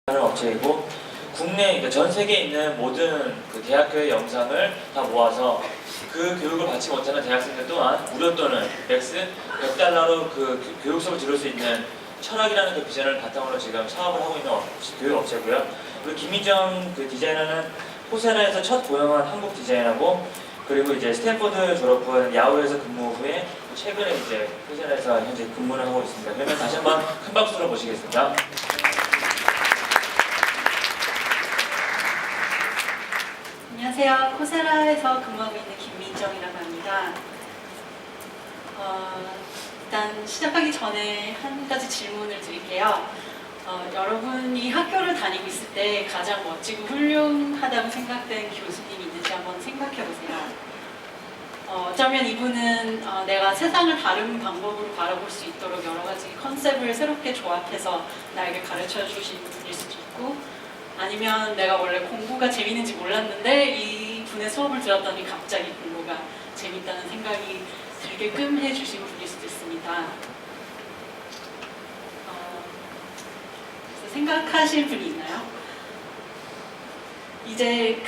하는 업체이고 국내, 그러니까 전 세계에 있는 모든 그 대학교의 영상을 다 모아서 그 교육을 받지 못하는 대학생들 또한 무료 또는 맥스 $100로 그 교육 수업을 들을 수 있는 철학이라는 그 비전을 바탕으로 지금 사업을 하고 있는 교육 업체고요. 그리고 김민정 그 디자이너는 코세라에서 첫 고용한 한국 디자이너고, 그리고 이제 스탠포드 졸업 후 야후에서 근무 후에 최근에 이제 코세라에서 현재 근무를 하고 있습니다. 그러면 다시 한번 큰 박수로 모시겠습니다. 안녕하세요. 코세라에서 근무하고 있는 김민정이라고 합니다. 일단 시작하기 전에 한 가지 질문을 드릴게요. 여러분이 학교를 다니고 있을 때 가장 멋지고 훌륭하다고 생각된 교수님이 있는지 한번 생각해 보세요. 어쩌면 이분은 내가 세상을 다른 방법으로 바라볼 수 있도록 여러 가지 컨셉을 새롭게 조합해서 나에게 가르쳐 주신 분일 수도 있고, 아니면 내가 원래 공부가 재밌는지 몰랐는데 이 분의 수업을 들었더니 갑자기 공부가 재밌다는 생각이 들게끔 해주신 분일 수도 있습니다. 그래서 생각하실 분이 있나요? 이제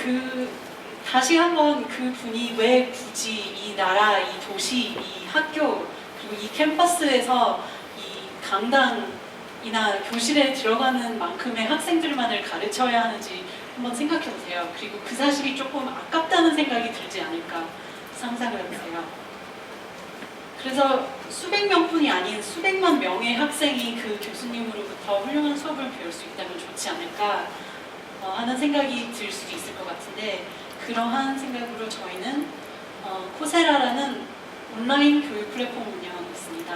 다시 한번 그 분이 왜 굳이 이 나라, 이 도시, 이 학교, 그리고 이 캠퍼스에서 이 강당이나 교실에 들어가는 만큼의 학생들만을 가르쳐야 하는지 한번 생각해 보세요. 그리고 그 사실이 조금 아깝다는 생각이 들지 않을까 상상을 해보세요. 그래서 수백 명뿐이 아닌 수백만 명의 학생이 그 교수님으로부터 훌륭한 수업을 배울 수 있다면 좋지 않을까 하는 생각이 들 수도 있을 것 같은데, 그러한 생각으로 저희는 코세라라는 온라인 교육 플랫폼을 운영하고 있습니다.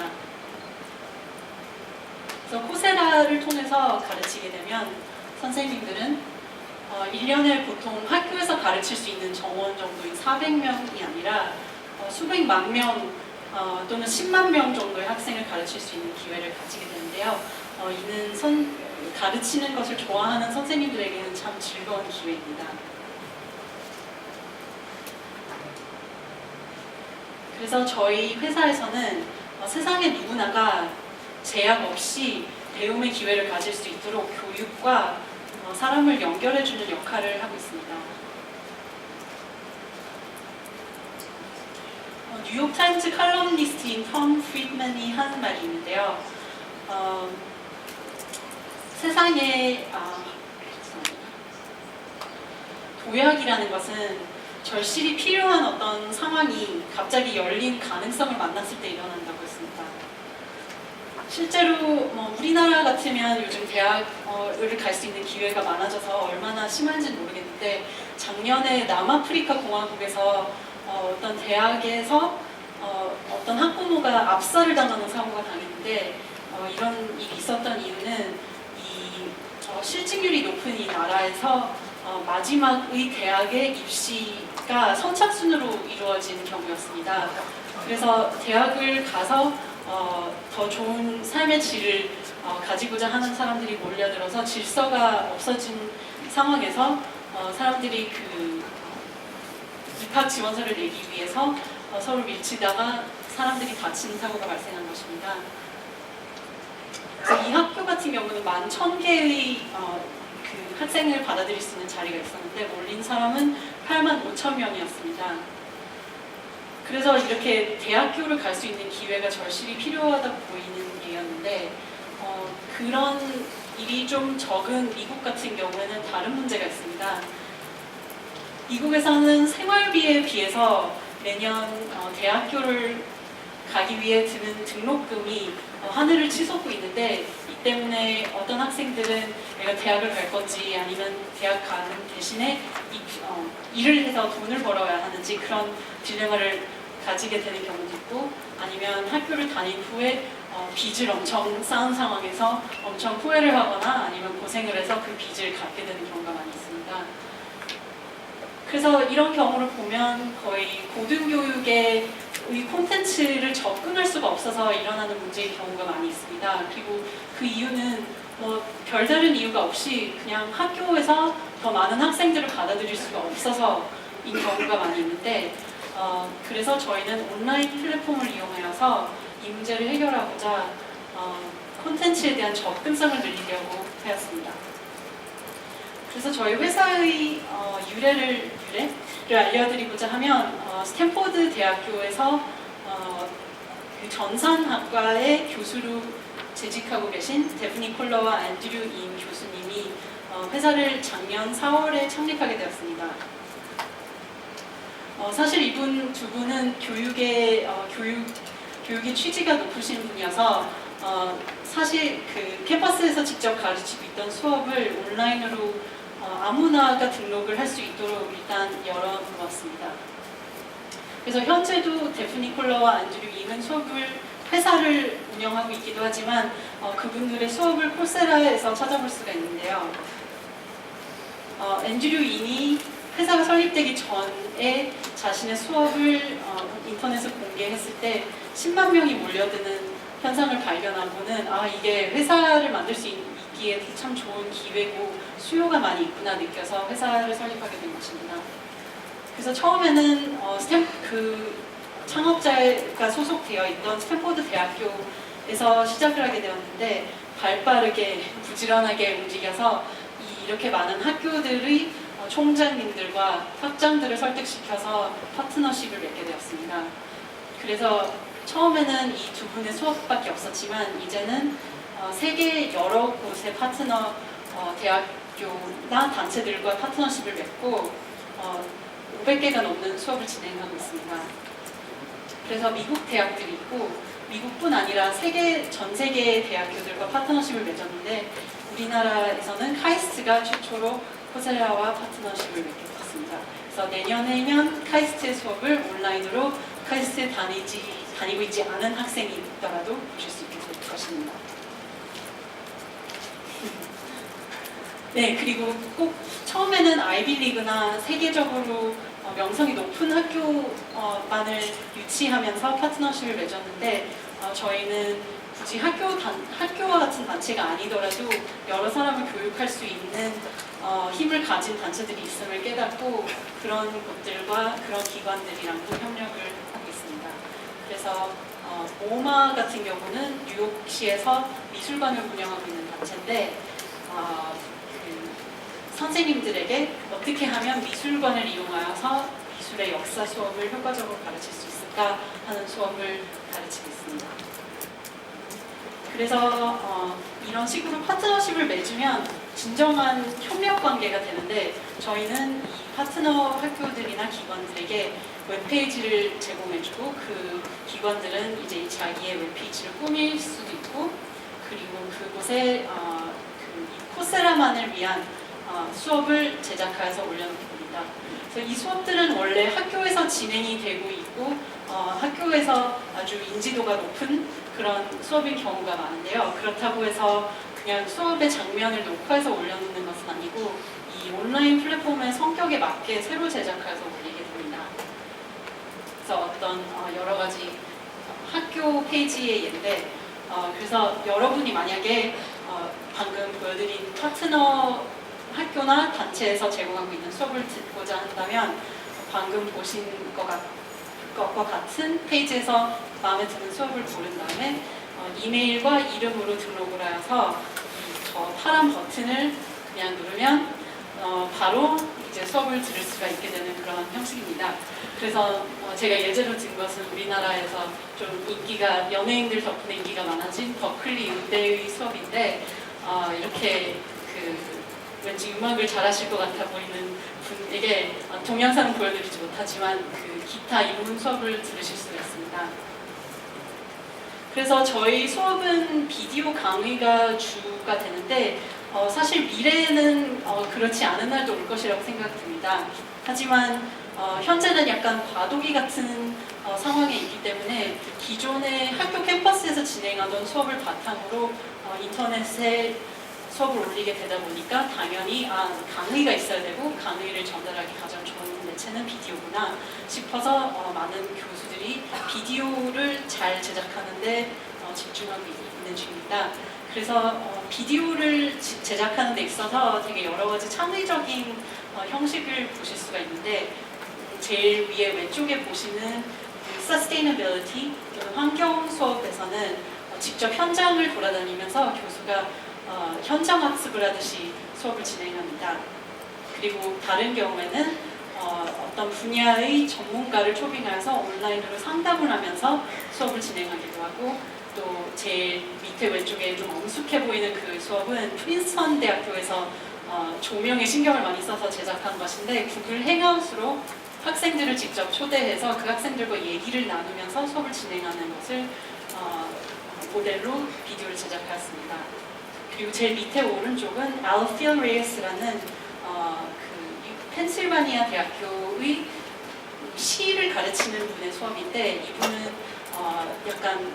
그래서 코세라를 통해서 가르치게 되면 선생님들은 1년에 보통 학교에서 가르칠 수 있는 정원 정도인 400명이 아니라 수백만 명 또는 10만 명 정도의 학생을 가르칠 수 있는 기회를 가지게 되는데요. 이는 가르치는 것을 좋아하는 선생님들에게는 참 즐거운 기회입니다. 그래서 저희 회사에서는 세상의 누구나가 제약 없이 배움의 기회를 가질 수 있도록 교육과 사람을 연결해주는 역할을 하고 있습니다. 뉴욕타임즈 칼럼니스트인 톰 프리드맨이 하는 말이 있는데요. 세상에 도약이라는 것은 절실히 필요한 어떤 상황이 갑자기 열린 가능성을 만났을 때 일어난다고 했습니다. 실제로 우리나라 같으면 요즘 대학을 갈 수 있는 기회가 많아져서 얼마나 심한지는 모르겠는데, 작년에 남아프리카 공화국에서 어떤 대학에서 어떤 학부모가 압살을 당하는 사고가 당했는데, 이런 일이 있었던 이유는 이 실직률이 높은 이 나라에서 마지막의 대학의 입시가 선착순으로 이루어진 경우였습니다. 그래서 대학을 가서 더 좋은 삶의 질을 가지고자 하는 사람들이 몰려들어서 질서가 없어진 상황에서 사람들이 그 입학 지원서를 내기 위해서 서로 밀치다가 사람들이 다치는 사고가 발생한 것입니다. 그래서 이 학교 같은 경우는 11,000개의 그 학생을 받아들일 수 있는 자리가 있었는데 몰린 사람은 85,000명이었습니다. 그래서 이렇게 대학교를 갈 수 있는 기회가 절실히 필요하다고 보이는 예였는데, 그런 일이 좀 적은 미국 같은 경우에는 다른 문제가 있습니다. 미국에서는 생활비에 비해서 매년 대학교를 가기 위해 드는 등록금이 하늘을 치솟고 있는데, 이 때문에 어떤 학생들은 내가 대학을 갈 건지 아니면 대학 가는 대신에 일을 해서 돈을 벌어야 하는지 그런 딜레마를 가지게 되는 경우도 있고, 아니면 학교를 다닌 후에 빚을 엄청 쌓은 상황에서 엄청 후회를 하거나 아니면 고생을 해서 그 빚을 갚게 되는 경우가 많이 있습니다. 그래서 이런 경우를 보면 거의 고등교육의 콘텐츠를 접근할 수가 없어서 일어나는 문제의 경우가 많이 있습니다. 그리고 그 이유는 별다른 이유가 없이 그냥 학교에서 더 많은 학생들을 받아들일 수가 없어서인 경우가 많이 있는데, 그래서 저희는 온라인 플랫폼을 이용하여서 이 문제를 해결하고자 콘텐츠에 대한 접근성을 늘리려고 하였습니다. 그래서 저희 회사의 유래를 알려드리고자 하면 스탠포드 대학교에서 그 전산학과의 교수로 재직하고 계신 데프니 콜러와 앤드류 임 교수님이 회사를 작년 4월에 창립하게 되었습니다. 사실 이분 두 분은 교육의 취지가 높으신 분이어서 사실 그 캠퍼스에서 직접 가르치고 있던 수업을 온라인으로 아무나가 등록을 할 수 있도록 일단 열어놓았습니다. 그래서 현재도 데프니 콜러와 앤드류 임은 회사를 운영하고 있기도 하지만 그분들의 수업을 콜세라에서 찾아볼 수가 있는데요. 앤드류 임이 회사가 설립되기 전에 자신의 수업을 인터넷에 공개했을 때 10만 명이 몰려드는 현상을 발견하고는 이게 회사를 만들 수 있기에 참 좋은 기회고 수요가 많이 있구나 느껴서 회사를 설립하게 된 것입니다. 그래서 처음에는 그 창업자가 소속되어 있던 스탠포드 대학교에서 시작을 하게 되었는데 발빠르게 부지런하게 움직여서 이렇게 많은 학교들의 총장님들과 학장들을 설득시켜서 파트너십을 맺게 되었습니다. 그래서 처음에는 이 두 분의 수업밖에 없었지만 이제는 세계 여러 곳의 파트너 대학교나 단체들과 파트너십을 맺고 500개가 넘는 수업을 진행하고 있습니다. 그래서 미국 대학들이 있고 미국뿐 아니라 전 세계의 대학교들과 파트너십을 맺었는데 우리나라에서는 카이스트가 최초로 콜세라와 파트너십을 맺게 되었습니다. 그래서 내년에면 카이스트의 수업을 온라인으로 카이스트에 다니고 있지 않은 학생이 있더라도 보실 수 있게 될 것입니다. 네, 그리고 꼭 처음에는 아이비리그나 세계적으로 명성이 높은 학교만을 유치하면서 파트너십을 맺었는데 저희는 굳이 학교와 같은 단체가 아니더라도 여러 사람을 교육할 수 있는 힘을 가진 단체들이 있음을 깨닫고 그런 곳들과 그런 기관들이랑도 협력을 하고 있습니다. 그래서 모마 같은 경우는 뉴욕시에서 미술관을 운영하고 있는 단체인데 선생님들에게 어떻게 하면 미술관을 이용하여서 미술의 역사 수업을 효과적으로 가르칠 수 있을까 하는 수업을 가르치고 있습니다. 그래서 이런 식으로 파트너십을 맺으면 진정한 협력 관계가 되는데 저희는 이 파트너 학교들이나 기관들에게 웹페이지를 제공해주고 그 기관들은 이제 자기의 웹페이지를 꾸밀 수도 있고 그리고 그곳에 그 코세라만을 위한 수업을 제작하여서 올려놓게 됩니다. 그래서 이 수업들은 원래 학교에서 진행이 되고 있고 학교에서 아주 인지도가 높은 그런 수업인 경우가 많은데요. 그렇다고 해서 그냥 수업의 장면을 녹화해서 올려놓는 것은 아니고 이 온라인 플랫폼의 성격에 맞게 새로 제작해서 올리게 됩니다. 그래서 어떤 여러 가지 학교 페이지의 예인데 그래서 여러분이 만약에 방금 보여드린 파트너 학교나 단체에서 제공하고 있는 수업을 듣고자 한다면 방금 보신 것과 같은 페이지에서 마음에 드는 수업을 고른 다음에 이메일과 이름으로 등록을 하여서 저 파란 버튼을 그냥 누르면 바로 이제 수업을 들을 수가 있게 되는 그런 형식입니다. 그래서 제가 예제로 든 것은 우리나라에서 좀 연예인들 덕분에 인기가 많아진 버클리 음대의 수업인데 이렇게 왠지 음악을 잘하실 것 같아 보이는 분에게 동영상은 보여드리지 못하지만 그 기타 입문 수업을 들으실 수가 있습니다. 그래서 저희 수업은 비디오 강의가 주가 되는데 사실 미래에는 그렇지 않은 날도 올 것이라고 생각됩니다. 하지만 현재는 약간 과도기 같은 상황에 있기 때문에 기존의 학교 캠퍼스에서 진행하던 수업을 바탕으로 인터넷에 수업을 올리게 되다 보니까 당연히 강의가 있어야 되고 강의를 전달하기 가장 좋은 매체는 비디오구나 싶어서 많은 교수들이 비디오를 잘 제작하는데 집중하고 있는 중입니다. 그래서 비디오를 제작하는 데 있어서 되게 여러 가지 창의적인 형식을 보실 수가 있는데 제일 위에 왼쪽에 보시는 Sustainability, 환경 수업에서는 직접 현장을 돌아다니면서 교수가 현장 학습을 하듯이 수업을 진행합니다. 그리고 다른 경우에는 어떤 분야의 전문가를 초빙해서 온라인으로 상담을 하면서 수업을 진행하기도 하고, 또 제일 밑에 왼쪽에 좀 엄숙해 보이는 그 수업은 프린스턴 대학교에서 조명에 신경을 많이 써서 제작한 것인데, 구글 행아웃으로 학생들을 직접 초대해서 그 학생들과 얘기를 나누면서 수업을 진행하는 것을 모델로 비디오를 제작하였습니다. 그리고 제일 밑에 오른쪽은 알필 레이스라는 그 펜실바니아 대학교의 시를 가르치는 분의 수업인데, 이분은 약간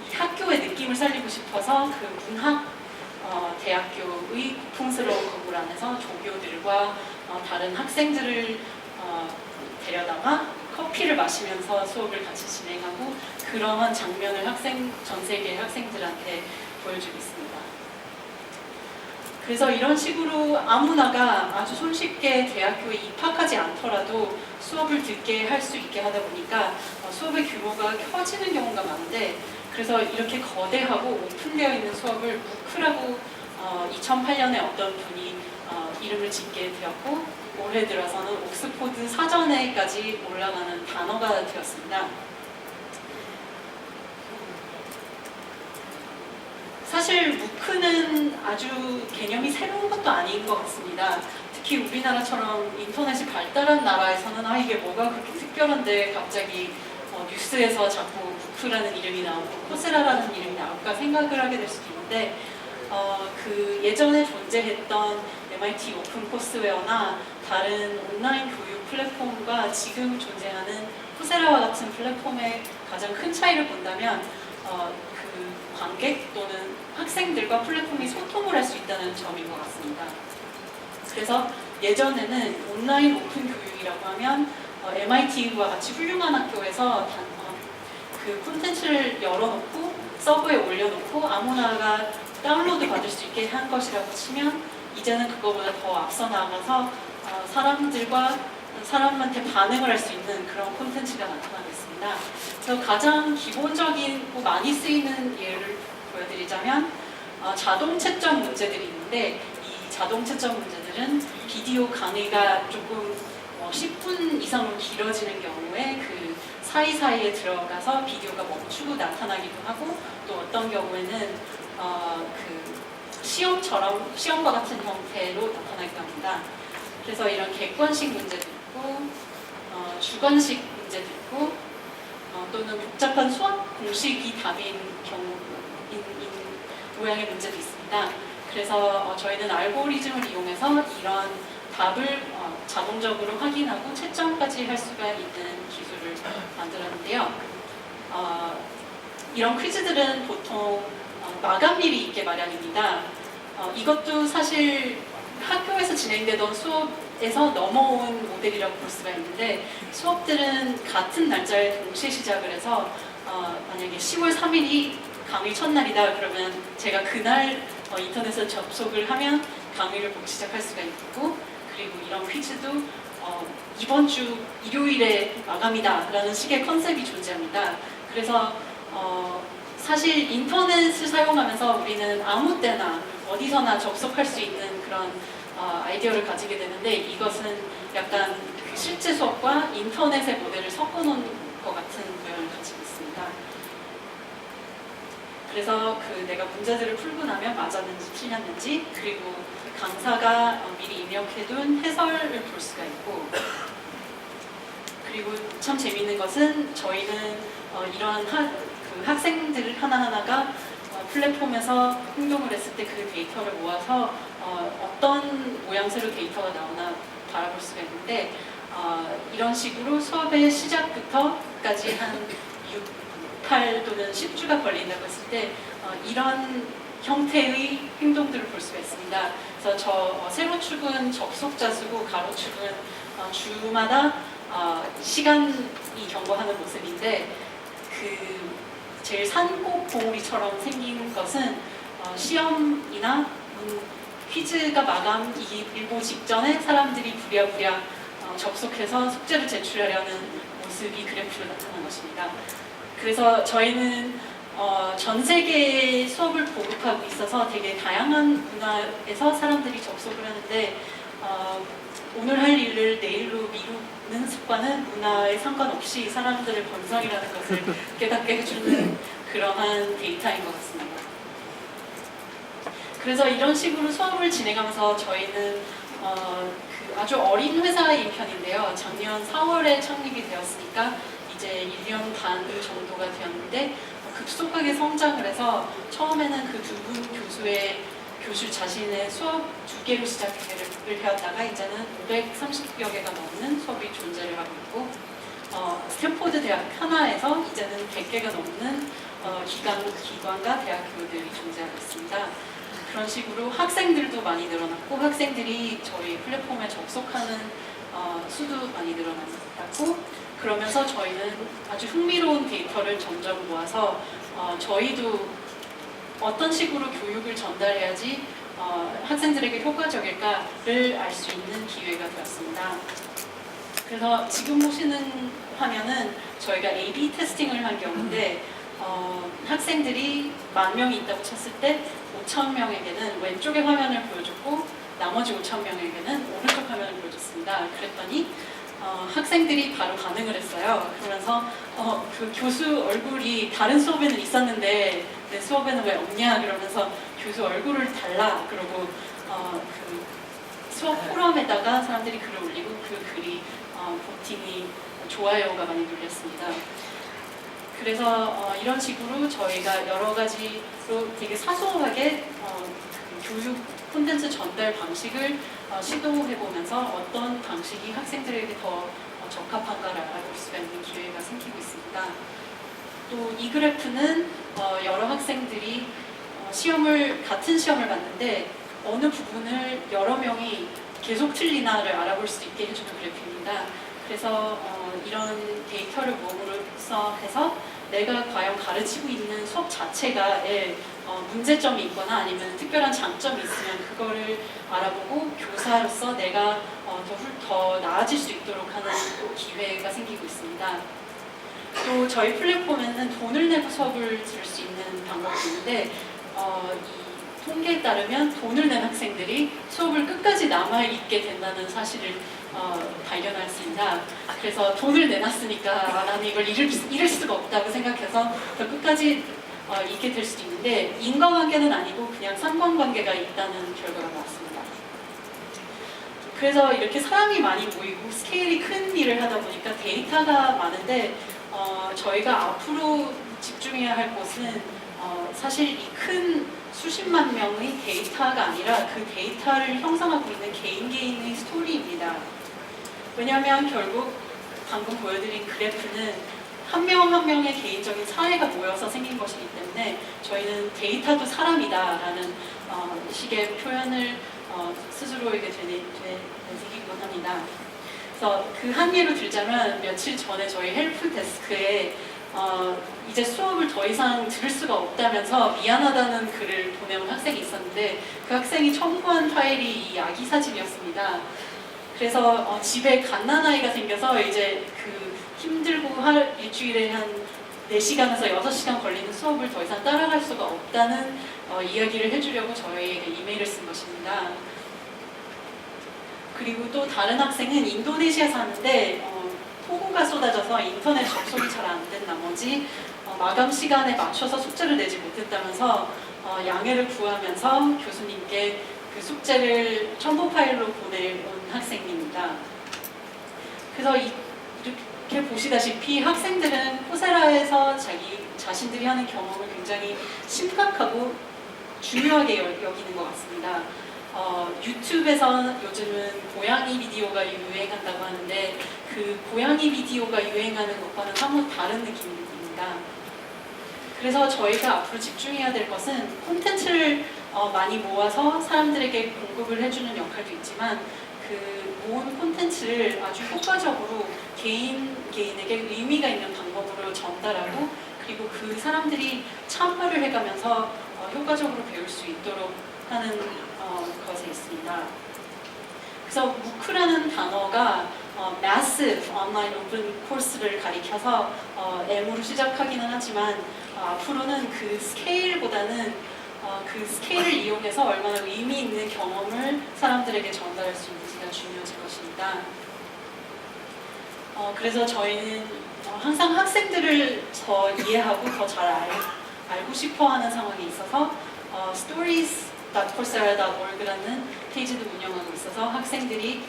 이 학교의 느낌을 살리고 싶어서 그 문학 대학교의 고풍스러운 건물 안에서 조교들과 다른 학생들을 데려다가 커피를 마시면서 수업을 같이 진행하고, 그러한 장면을 전 세계 학생들한테 보여주고 있습니다. 그래서 이런 식으로 아무나가 아주 손쉽게 대학교에 입학하지 않더라도 수업을 듣게 할 수 있게 하다 보니까 수업의 규모가 커지는 경우가 많은데, 그래서 이렇게 거대하고 오픈되어 있는 수업을 무크라고 2008년에 어떤 분이 이름을 짓게 되었고, 올해 들어서는 옥스포드 사전에까지 올라가는 단어가 되었습니다. 사실 무크는 아주 개념이 새로운 것도 아닌 것 같습니다. 특히 우리나라처럼 인터넷이 발달한 나라에서는 이게 뭐가 그렇게 특별한데 갑자기 뉴스에서 자꾸 무크라는 이름이 나오고 코세라라는 이름이 나올까 생각을 하게 될 수도 있는데, 그 예전에 존재했던 MIT 오픈코스웨어나 다른 온라인 교육 플랫폼과 지금 존재하는 코세라와 같은 플랫폼의 가장 큰 차이를 본다면 그 관객 또는 학생들과 플랫폼이 소통을 할 수 있다는 점인 것 같습니다. 그래서 예전에는 온라인 오픈 교육이라고 하면 MIT와 같이 훌륭한 학교에서 그 콘텐츠를 열어놓고 서버에 올려놓고 아무나가 다운로드 받을 수 있게 한 것이라고 치면, 이제는 그거보다 더 앞서 나가서 사람한테 반응을 할 수 있는 그런 콘텐츠가 나타나고 있습니다. 그래서 가장 기본적이고 많이 쓰이는 예를 보여드리자면 자동 채점 문제들이 있는데, 이 자동 채점 문제들은 비디오 강의가 조금 10분 이상으로 길어지는 경우에 그 사이사이에 들어가서 비디오가 멈추고 나타나기도 하고, 또 어떤 경우에는 그 시험과 같은 형태로 나타나기도 합니다. 그래서 이런 객관식 문제도 있고 주관식 문제도 있고 또는 복잡한 수학 공식이 답인 모양의 문제도 있습니다. 그래서 저희는 알고리즘을 이용해서 이런 답을 자동적으로 확인하고 채점까지 할 수가 있는 기술을 만들었는데요. 이런 퀴즈들은 보통 마감일이 있게 마련입니다. 이것도 사실 학교에서 진행되던 수업에서 넘어온 모델이라고 볼 수가 있는데, 수업들은 같은 날짜에 동시에 시작을 해서 만약에 10월 3일이 강의 첫날이다 그러면 제가 그날 인터넷에 접속을 하면 강의를 곧 시작할 수가 있고, 그리고 이런 퀴즈도 이번 주 일요일에 마감이다 라는 식의 컨셉이 존재합니다. 그래서 사실 인터넷을 사용하면서 우리는 아무 때나 어디서나 접속할 수 있는 그런 아이디어를 가지게 되는데, 이것은 약간 그 실제 수업과 인터넷의 모델을 섞어놓은 것 같은 모양을 가지고 있습니다. 그래서 내가 문제들을 풀고 나면 맞았는지 틀렸는지, 그리고 강사가 미리 입력해둔 해설을 볼 수가 있고, 그리고 참 재미있는 것은 저희는 이런 학생들 하나하나가 플랫폼에서 행동을 했을 때 그 데이터를 모아서 어떤 모양새로 데이터가 나오나 바라볼 수가 있는데, 이런 식으로 수업의 시작부터까지 한 6, 8 또는 10주가 걸린다고 했을 때 이런 형태의 행동들을 볼 수가 있습니다. 그래서 세로축은 접속자 수고 가로축은 주마다 시간이 경과하는 모습인데, 그 제일 산꼭 봉우리처럼 생긴 것은 시험이나 퀴즈가 마감이 일보 직전에 사람들이 부랴부랴 접속해서 숙제를 제출하려는 모습이 그래프로 나타난 것입니다. 그래서 저희는 전 세계에 수업을 보급하고 있어서 되게 다양한 문화에서 사람들이 접속을 하는데, 오늘 할 일을 내일로 미루는 습관은 문화에 상관없이 사람들의 본성이라는 것을 깨닫게 해주는 그러한 데이터인 것 같습니다. 그래서 이런 식으로 수업을 진행하면서 저희는 그 아주 어린 회사인 편인데요. 작년 4월에 창립이 되었으니까 이제 1년 반 정도가 되었는데 급속하게 성장을 해서 처음에는 그 두 분 교수 자신의 수업 2개로 시작을 해왔다가 이제는 530여 개가 넘는 수업이 존재를 하고 있고 스탠포드 대학 하나에서 이제는 100개가 넘는 기관과 대학교들이 존재하고 있습니다. 그런 식으로 학생들도 많이 늘어났고 학생들이 저희 플랫폼에 접속하는 수도 많이 늘어났고 그러면서 저희는 아주 흥미로운 데이터를 점점 모아서 저희도 어떤 식으로 교육을 전달해야지 학생들에게 효과적일까를 알 수 있는 기회가 되었습니다. 그래서 지금 보시는 화면은 저희가 A/B 테스팅을 한 경우인데 학생들이 10,000명이 있다고 쳤을 때 5,000명에게는 왼쪽의 화면을 보여줬고 나머지 5,000명에게는 오른쪽 화면을 보여줬습니다. 그랬더니 학생들이 바로 반응을 했어요. 그러면서 그 교수 얼굴이 다른 수업에는 있었는데 내 수업에는 왜 없냐 그러면서 교수 얼굴을 달라 그러고 그 수업 포럼에다가 사람들이 글을 올리고 그 글이 보팅이 좋아요가 많이 눌렸습니다. 그래서 이런 식으로 저희가 여러 가지로 되게 사소하게 그 교육 콘텐츠 전달 방식을 시도해보면서 어떤 방식이 학생들에게 더 적합한가를 알아볼 수가 있는 기회가 생기고 있습니다. 또 이 그래프는 여러 학생들이 같은 시험을 봤는데 어느 부분을 여러 명이 계속 틀리나를 알아볼 수 있게 해주는 그래프입니다. 그래서 이런 데이터를 모음으로써 해서 내가 과연 가르치고 있는 수업 자체가 문제점이 있거나 아니면 특별한 장점이 있으면 그거를 알아보고 교사로서 내가 더 나아질 수 있도록 하는 기회가 생기고 있습니다. 또 저희 플랫폼에는 돈을 내고 수업을 들을 수 있는 방법이 있는데 이 통계에 따르면 돈을 낸 학생들이 수업을 끝까지 남아있게 된다는 사실을 발견했습니다. 그래서 돈을 내놨으니까 나는 이걸 잃을 수가 없다고 생각해서 더 끝까지 있게 될 수도 있는데 인과관계는 아니고 그냥 상관관계가 있다는 결과가 나왔습니다. 그래서 이렇게 사람이 많이 모이고 스케일이 큰 일을 하다 보니까 데이터가 많은데 저희가 앞으로 집중해야 할 것은 사실 이 큰 수십만 명의 데이터가 아니라 그 데이터를 형성하고 있는 개인의 스토리입니다. 왜냐하면 결국 방금 보여드린 그래프는 한 명 한 명의 개인적인 사례가 모여서 생긴 것이기 때문에 저희는 데이터도 사람이다라는 식의 표현을 스스로에게 되새기곤 합니다. 그래서 그 한 예로 들자면 며칠 전에 저희 헬프 데스크에 이제 수업을 더 이상 들을 수가 없다면서 미안하다는 글을 보내온 학생이 있었는데 그 학생이 첨부한 파일이 이 아기 사진이었습니다. 그래서 집에 갓난아이가 생겨서 이제 그 힘들고 일주일에 한 4시간에서 6시간 걸리는 수업을 더 이상 따라갈 수가 없다는 이야기를 해주려고 저희에게 이메일을 쓴 것입니다. 그리고 또 다른 학생은 인도네시아 사는데 폭우가 쏟아져서 인터넷 접속이 잘 안 된 나머지 마감 시간에 맞춰서 숙제를 내지 못했다면서 양해를 구하면서 교수님께 그 숙제를 첨부 파일로 보내온 학생입니다. 그래서 이렇게 보시다시피 학생들은 코세라에서 자신들이 하는 경험을 굉장히 심각하고 중요하게 여기는 것 같습니다. 유튜브에서 요즘은 고양이 비디오가 유행한다고 하는데 그 고양이 비디오가 유행하는 것과는 사뭇 다른 느낌입니다. 그래서 저희가 앞으로 집중해야 될 것은 콘텐츠를 많이 모아서 사람들에게 공급을 해주는 역할도 있지만 그 모은 콘텐츠를 아주 효과적으로 개인에게 의미가 있는 방법으로 전달하고 그리고 그 사람들이 참여를 해가면서 효과적으로 배울 수 있도록 하는 것에 있습니다. 그래서 MOOC라는 단어가 Massive Online Open Course를 가리켜서 M으로 시작하기는 하지만 앞으로는 그 스케일보다는 그 스케일을 이용해서 얼마나 의미 있는 경험을 사람들에게 전달할 수 있는지가 중요해질 것입니다. 그래서 저희는 항상 학생들을 더 이해하고 더 잘 알고 싶어하는 상황에 있어서 stories.coursera.org라는 페이지도 운영하고 있어서 학생들이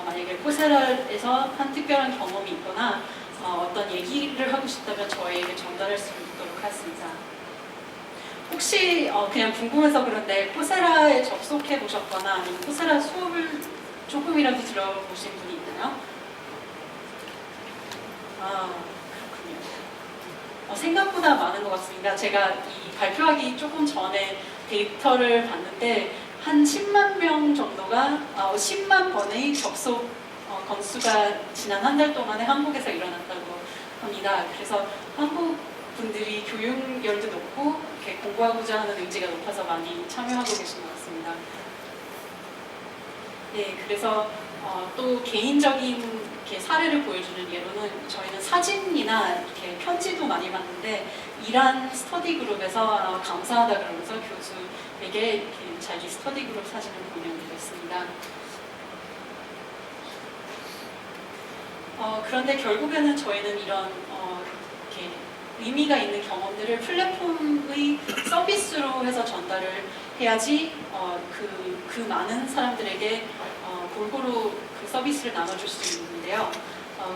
만약에 코세라에서 한 특별한 경험이 있거나 어떤 얘기를 하고 싶다면 저희에게 전달할 수 있도록 하겠습니다. 혹시 그냥 궁금해서 그런데 코세라에 접속해 보셨거나 아니면 코세라 수업을 조금이라도 들어보신 분이 있나요? 그렇군요. 생각보다 많은 것 같습니다. 제가 이 발표하기 조금 전에 데이터를 봤는데 한 10만 명 정도가 10만 번의 접속 건수가 지난 한 달 동안에 한국에서 일어났다고 합니다. 그래서 한국 분들이 교육열도 높고 이렇게 공부하고자 하는 의지가 높아서 많이 참여하고 계신 것 같습니다. 네, 그래서 또 개인적인 이렇게 사례를 보여주는 예로는 저희는 사진이나 이렇게 편지도 많이 받는데 이란 스터디 그룹에서 감사하다 그러면서 교수에게 이렇게 자기 스터디 그룹 사진을 보내드렸습니다. 그런데 결국에는 저희는 이런 이렇게 의미가 있는 경험들을 플랫폼의 서비스로 해서 전달을 해야지 그 많은 사람들에게 골고루 그 서비스를 나눠줄 수 있는데요.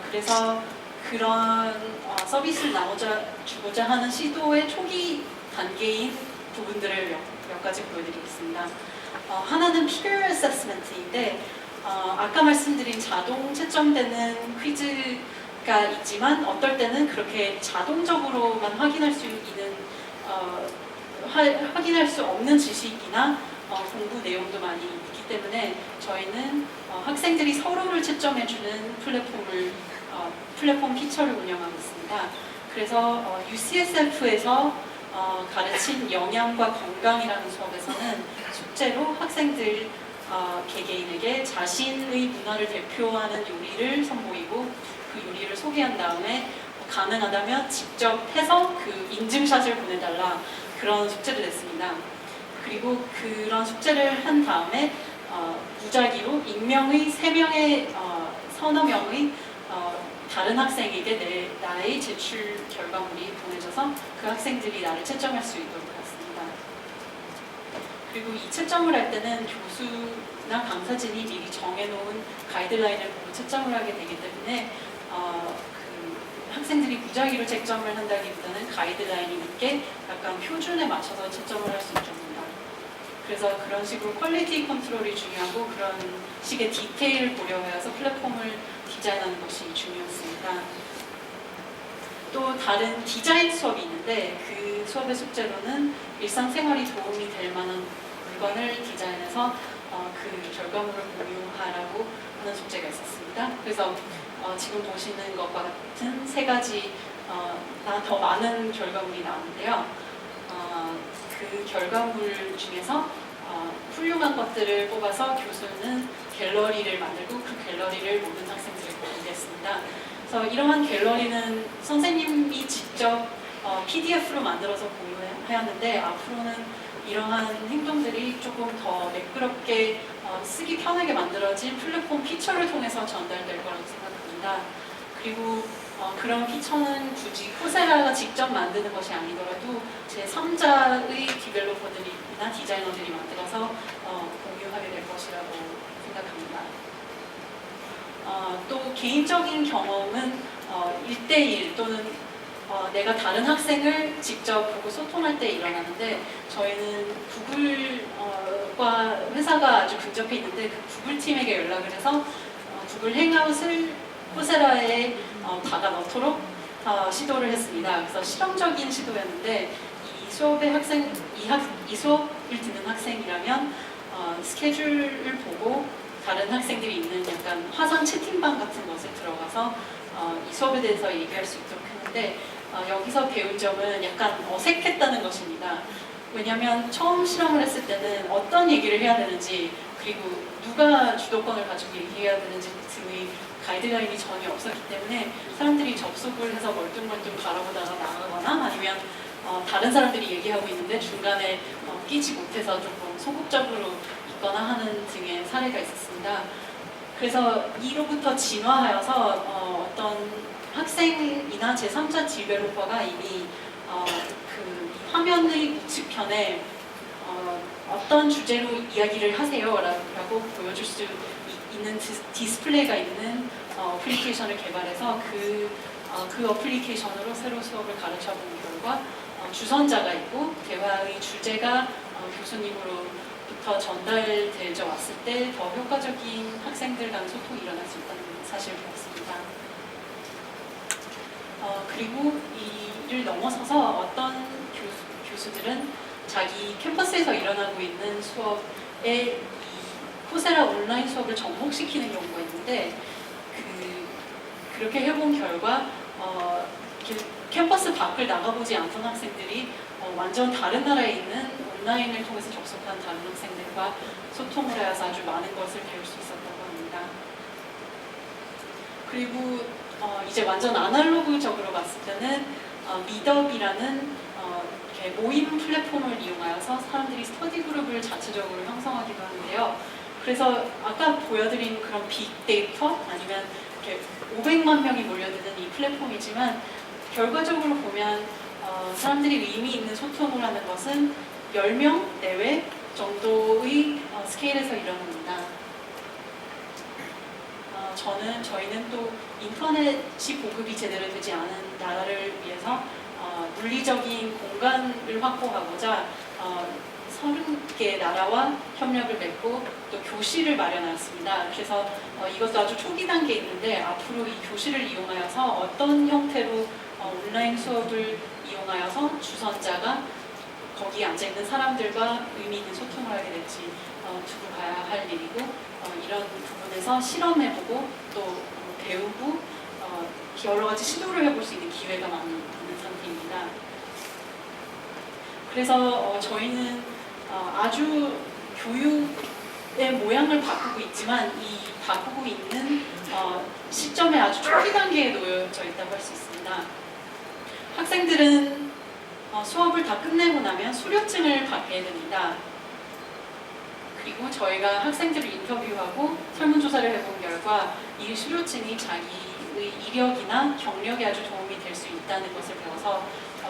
그래서 그런 서비스를 나눠주고자 하는 시도의 초기 단계인 부분들을 몇 가지 보여드리겠습니다. 하나는 peer assessment인데 아까 말씀드린 자동 채점되는 퀴즈가 있지만 어떨 때는 그렇게 자동적으로만 확인할 수 있는 확인할 수 없는 지식이나 공부 내용도 많이 있기 때문에 저희는 학생들이 서로를 채점해주는 플랫폼 피처를 운영하고 있습니다. 그래서 UCSF에서 가르친 영양과 건강이라는 수업에서는 숙제로 학생들 개개인에게 자신의 문화를 대표하는 요리를 선보이고 그 요리를 소개한 다음에 가능하다면 직접 해서 그 인증샷을 보내달라 그런 숙제를 냈습니다. 그리고 그런 숙제를 한 다음에 무작위로 익명의 3명의 서너 명의 다른 학생에게 나의 제출 결과물이 보내져서 그 학생들이 나를 채점할 수 있도록 했습니다. 그리고 이 채점을 할 때는 교수나 강사진이 미리 정해놓은 가이드라인을 보고 채점을 하게 되기 때문에 그 학생들이 무작위로 채점을 한다기보다는 가이드라인이 있게 약간 표준에 맞춰서 채점을 할 수 있습니다. 그래서 그런 식으로 퀄리티 컨트롤이 중요하고 그런 식의 디테일을 고려해서 플랫폼을 디자인하는 것이 중요했습니다. 또 다른 디자인 수업이 있는데 그 수업의 숙제로는 일상생활이 도움이 될 만한 물건을 디자인해서 그 결과물을 공유하라고 하는 숙제가 있었습니다. 그래서 지금 보시는 것과 같은 3가지 더 많은 결과물이 나오는데요. 그 결과물 중에서 훌륭한 것들을 뽑아서 교수는 갤러리를 만들고 그 갤러리를 모든 학생들에게 공개했습니다. 그래서 이러한 갤러리는 선생님이 직접 PDF로 만들어서 공유해야 하는데 앞으로는 이러한 행동들이 조금 더 매끄럽게 쓰기 편하게 만들어진 플랫폼 피처를 통해서 전달될 거라고 생각합니다. 그리고 그런 피처는 굳이 코세라가 직접 만드는 것이 아니더라도 제3자의 디벨로퍼들이나 디자이너들이 만들어서 공유하게 될 것이라고 생각합니다. 또 개인적인 경험은 1대1 또는 내가 다른 학생을 직접 보고 소통할 때 일어나는데 저희는 구글과 회사가 아주 근접해 있는데 그 구글 팀에게 연락을 해서 구글 행아웃을 코세라에 다가 넣도록 시도를 했습니다. 그래서 실험적인 시도였는데 이 수업의 이 수업을 듣는 학생이라면 스케줄을 보고 다른 학생들이 있는 약간 화상 채팅방 같은 것에 들어가서 이 수업에 대해서 얘기할 수 있도록 했는데 여기서 배운 점은 약간 어색했다는 것입니다. 왜냐하면 처음 실험을 했을 때는 어떤 얘기를 해야 되는지 그리고 누가 주도권을 가지고 얘기해야 되는지 등의 가이드라인이 전혀 없었기 때문에 사람들이 접속을 해서 멀뚱멀뚱 바라보다가 나가거나 아니면 다른 사람들이 얘기하고 있는데 중간에 끼지 못해서 조금 소극적으로 있거나 하는 등의 사례가 있었습니다. 그래서 이로부터 진화하여서 어떤 학생이나 제3자 디벨로퍼가 이미 그 화면의 우측편에 어떤 주제로 이야기를 하세요 라고 보여줄 수 있는 디스플레이가 있는 어플리케이션을 개발해서 그 어플리케이션으로 새로 수업을 가르쳐 본 결과 주선자가 있고 대화의 주제가 교수님으로부터 전달되어 왔을 때 더 효과적인 학생들 간 소통이 일어날 수 있다는 사실을 배웠습니다. 그리고 이를 넘어서서 어떤 교수들은 자기 캠퍼스에서 일어나고 있는 수업에 코세라 온라인 수업을 접목시키는 경우가 있는데 그렇게 해본 결과 캠퍼스 밖을 나가보지 않던 학생들이 완전 다른 나라에 있는 온라인을 통해서 접속한 다른 학생들과 소통을 하여서 아주 많은 것을 배울 수 있었다고 합니다. 그리고 이제 완전 아날로그적으로 봤을 때는 미더업이라는 이렇게 모임 플랫폼을 이용하여서 사람들이 스터디 그룹을 자체적으로 형성하기도 하는데요. 그래서 아까 보여드린 그런 빅데이터 아니면 이렇게 500만 명이 몰려드는 이 플랫폼이지만 결과적으로 보면 사람들이 의미 있는 소통을 하는 것은 10명 내외 정도의 스케일에서 일어납니다. 저희는 또 인터넷이 보급이 제대로 되지 않은 나라를 위해서 물리적인 공간을 확보하고자 30개 나라와 협력을 맺고 또 교실을 마련하였습니다. 그래서 이것도 아주 초기 단계에 있는데 앞으로 이 교실을 이용하여서 어떤 형태로 온라인 수업을 이용하여서 주선자가 거기 앉아있는 사람들과 의미 있는 소통을 하게 될지 두고 봐야 할 일이고 이런 부분에서 실험해보고 또 배우고 여러 가지 시도를 해볼 수 있는 기회가 많이 있는 상태입니다. 그래서 저희는 아주 교육의 모양을 바꾸고 있지만 이 바꾸고 있는 시점에 아주 초기 단계에 놓여져 있다고 할 수 있습니다. 학생들은 수업을 다 끝내고 나면 수료증을 받게 됩니다. 그리고 저희가 학생들을 인터뷰하고 설문조사를 해본 결과 이 수료증이 자기의 이력이나 경력에 아주 도움이 될 수 있다는 것을 배워서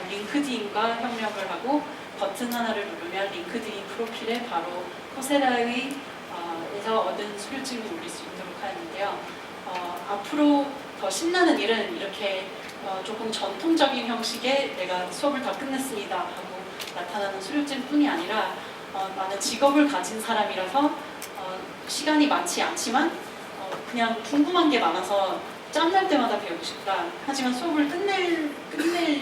링크드인과 협력을 하고 버튼 하나를 누르면 링크드인 프로필에 바로 코세라의 에서 얻은 수료증을 올릴 수 있도록 하는데요. 앞으로 더 신나는 일은 이렇게 조금 전통적인 형식의 내가 수업을 다 끝냈습니다 하고 나타나는 수료증뿐이 아니라 나는 직업을 가진 사람이라서 시간이 많지 않지만 그냥 궁금한 게 많아서 짬날 때마다 배우고 싶다. 하지만 수업을 끝낼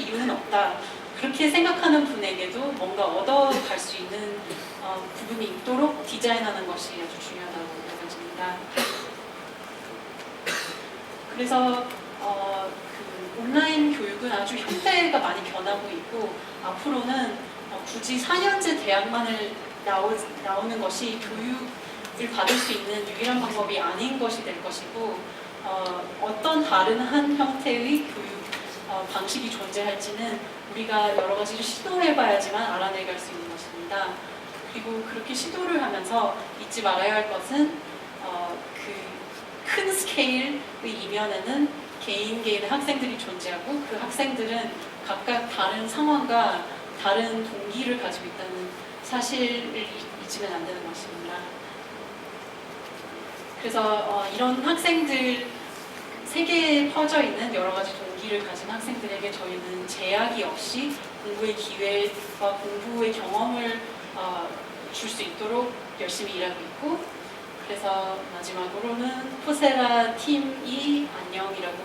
이유는 없다. 그렇게 생각하는 분에게도 뭔가 얻어갈 수 있는 부분이 있도록 디자인하는 것이 아주 중요하다고 여겨집니다. 그래서 그 온라인 교육은 아주 형태가 많이 변하고 있고 앞으로는 굳이 4년제 대학만을 나오는 것이 교육을 받을 수 있는 유일한 방법이 아닌 것이 될 것이고 어떤 다른 한 형태의 교육 방식이 존재할지는 우리가 여러 가지를 시도해봐야지만 알아내갈 수 있는 것입니다. 그리고 그렇게 시도를 하면서 잊지 말아야 할 것은 그 큰 스케일의 이면에는 개인의 학생들이 존재하고 그 학생들은 각각 다른 상황과 다른 동기를 가지고 있다는 사실을 잊으면 안 되는 것입니다. 그래서 이런 학생들 세계에 퍼져 있는 여러 가지 동기를 가진 학생들에게 저희는 제약이 없이 공부의 기회와 공부의 경험을 줄 수 있도록 열심히 일하고 있고 그래서 마지막으로는 코세라 팀이 안녕이라고